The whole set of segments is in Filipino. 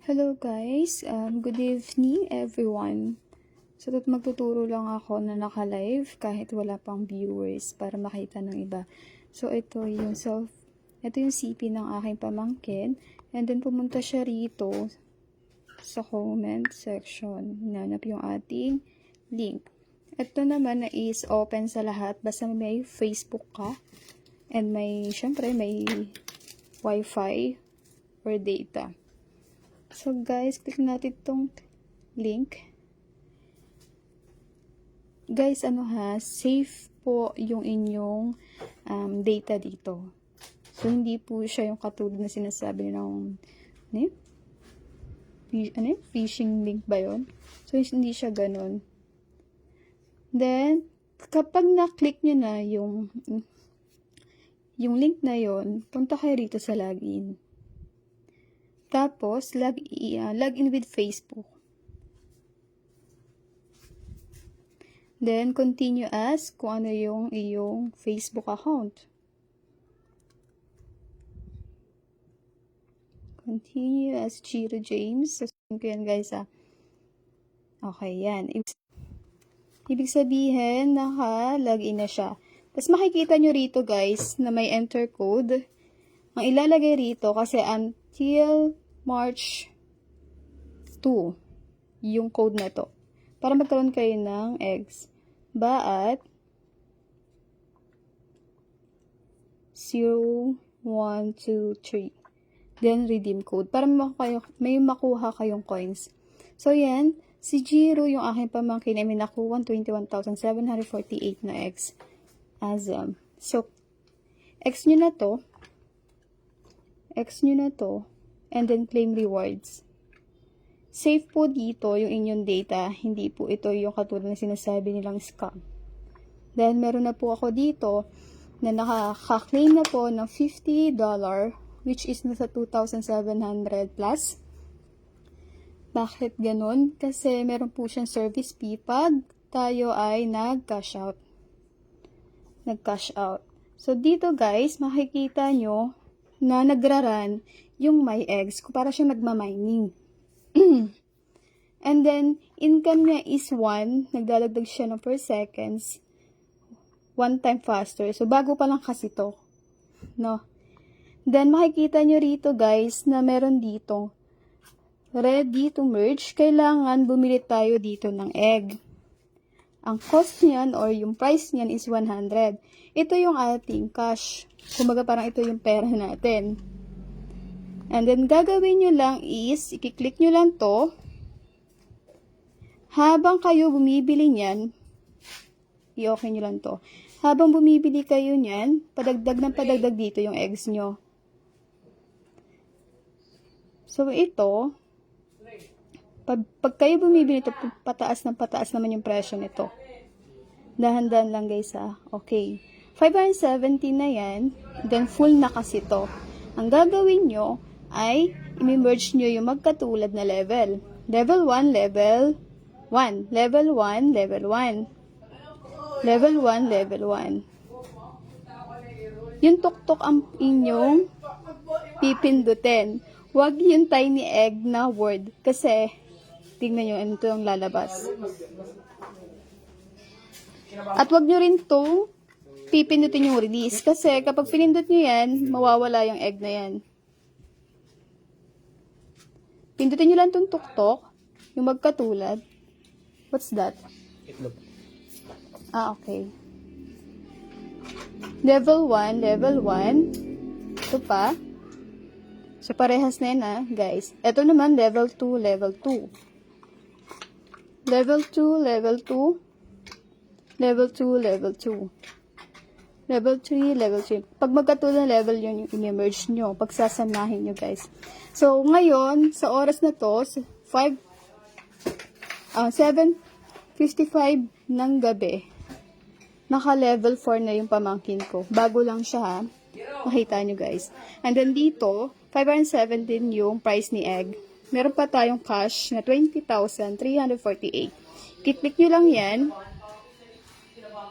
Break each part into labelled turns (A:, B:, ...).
A: Hello guys, good evening everyone. So magtuturo lang ako na naka-live kahit wala pang viewers para makita ng iba. So ito yung CP ng aking pamangkin, and then pumunta siya rito sa comment section. Hinanap yung ating link. Ito naman na is open sa lahat basta may Facebook ka and syempre may wifi or data. So guys, click natin itong link. Guys, safe po yung inyong data dito. So hindi po siya yung katulad na sinasabi ng phishing link ba yun? So hindi siya ganun. Then, kapag na-click nyo na yung link na yon, punta kayo rito sa login. Tapos, login with Facebook. Then, continue as kung ano yung iyong Facebook account. Continue as Chiro James. Sasabihin ko yan guys Okay, yan. Ibig sabihin, naka-login na siya. Tapos makikita nyo rito guys na may enter code. Ang ilalagay rito kasi until March 2 yung code na to. Para magkaroon kayo ng eggs. Baat 0, 1, 2, 3. Then redeem code. Para may makuha kayong coins. So yan, si Jiro yung aking pamangkin ay may nakuha 21,748 na eggs. So, X nyo na to, and then claim rewards. Safe po dito yung inyong data, hindi po ito yung katulad na sinasabi nilang scam. Dahil meron na po ako dito na nakaka-claim na po ng $50, which is nasa 2,700 plus. Bakit ganun? Kasi meron po siyang service fee pag tayo ay nag-cash out. So, dito guys, makikita nyo na nagra-run yung my eggs para siya nagmamining. And then, income niya is 1. Nagdadagdag siya ng per seconds. 1 time faster. So, bago pa lang kasi to. No? Then, makikita nyo rito guys na meron dito ready to merge. Kailangan bumili tayo dito ng egg. Ang cost niyan or yung price niyan is 100. Ito yung ating cash. Kumbaga parang ito yung pera natin. And then gagawin nyo lang is, i-click nyo lang to. Habang kayo bumibili niyan, i-okay nyo lang to. Habang bumibili kayo niyan, padagdag dito yung eggs nyo. So ito, pag kayo bumibili ito, pataas naman yung presyo nito. Dahan-dahan lang guys Okay. 570 na yan. Then full na kasi to. Ang gagawin nyo ay i-merge nyo yung magkatulad na level. Level 1, level 1. Level 1, level 1. Level 1, level 1. Yung tuktok ang inyong pipindutin. Huwag yung tiny egg na word. Kasi, tingnan nyo, ito yung lalabas. At huwag nyo rin itong pipindutin yung release. Kasi kapag pinindot nyo yan, mawawala yung egg na yan. Pindutin nyo lang itong tuktok, yung magkatulad. What's that?
B: Itlog.
A: Okay. Level 1, level 1. Ito pa. So, parehas na yan guys. Ito naman, level 2, level 2. Level 2, level 2. Level 2, level 2. Level 3, level 3. Pag magkatulad ng level yun, yung i-merge nyo. Pagsasamahin nyo guys. So, ngayon, sa oras na to, 7:55 ng gabi, naka-level 4 na yung pamangkin ko. Bago lang siya Makita nyo guys. And then dito, 517 yung price ni egg. Meron pa tayong cash na 20,348. Kiklik nyo lang yan.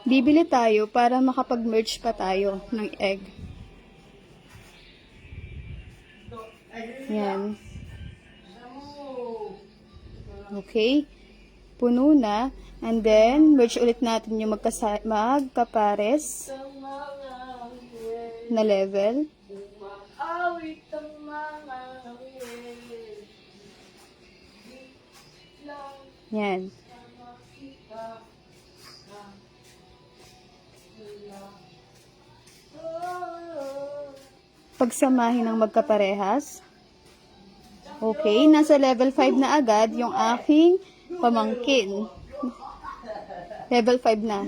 A: Bibili tayo para makapag-merge pa tayo ng egg. Yan. Okay? Puno na. And then, merge ulit natin yung magkapares na level. Yan. Pagsamahin ng magkaparehas. Okay, nasa level 5 na agad yung aking pamangkin. Level 5 na.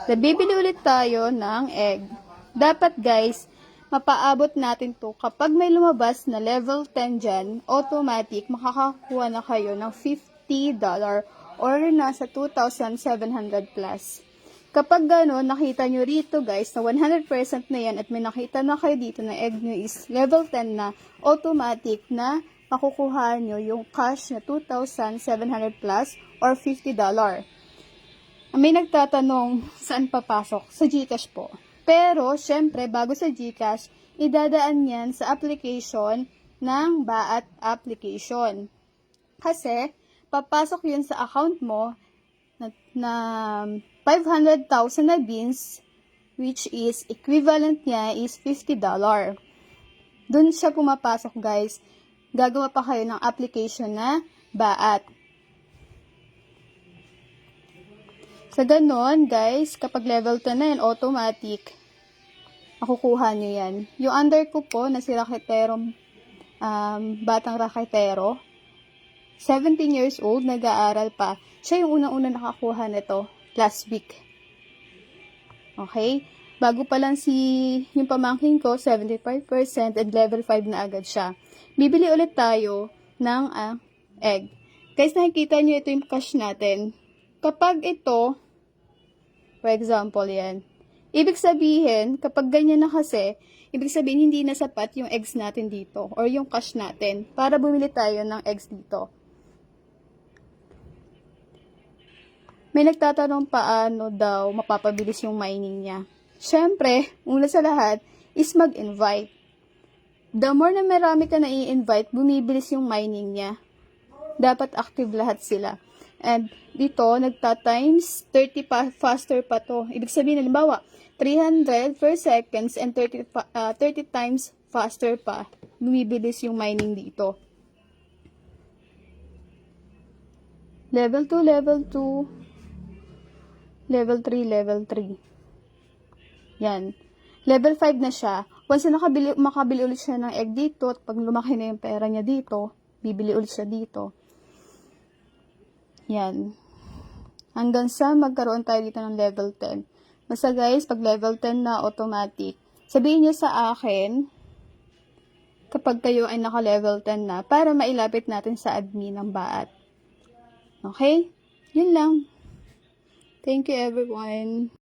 A: So, bibili ulit tayo ng egg. Dapat guys, mapaabot natin to. Kapag may lumabas na level 10 dyan, automatic, makakakuha na kayo ng $50 or nasa 2,700 plus. Kapag gano'n, nakita nyo rito guys, na 100% na yan at may nakita na kayo dito na egg nyo is level 10 na, automatic na makukuha nyo yung cash na 2,700 plus or $50. May nagtatanong, saan papasok? Sa GCash po. Pero, syempre, bago sa GCash, idadaan yan sa application ng BAAT application. Kasi, papasok yun sa account mo na 500,000 na beans, which is equivalent niya is $50. Doon siya pumapasok guys. Gagawa pa kayo ng application na BAAT. Sa ganon guys, kapag level 10 na yan, automatic, makukuha nyo yan. Yung under ko po na si Raketero, batang Raketero, 17 years old, nag-aaral pa. Siya yung unang-una nakakuha nito last week. Okay? Bago pa lang yung pamangkin ko, 75% and level 5 na agad siya. Bibili ulit tayo ng egg. Guys, nakikita nyo ito yung cash natin. Kapag ito, for example yan, ibig sabihin, kapag ganyan na kasi, ibig sabihin hindi na sapat yung eggs natin dito or yung cash natin para bumili tayo ng eggs dito. May nagtatanong paano daw mapapabilis yung mining niya. Siyempre, una sa lahat is mag-invite. The more na marami ka na i-invite, bumibilis yung mining niya. Dapat active lahat sila. And dito, nagta-times 30 faster pa to. Ibig sabihin, halimbawa, 300 per seconds and 30 times faster pa. Bumibilis yung mining dito. Level 2, level 2, level 3, level 3. Yan. Level 5 na siya. Once na makabili ulit siya ng egg dito, at pag lumaki na yung pera niya dito, bibili ulit siya dito. Yan. Hanggang sa magkaroon tayo dito ng level 10. Basta guys, pag level 10 na, automatic. Sabihin niyo sa akin, kapag kayo ay naka-level 10 na, para mailapit natin sa admin ng BAAT. Okay? Yun lang. Thank you everyone.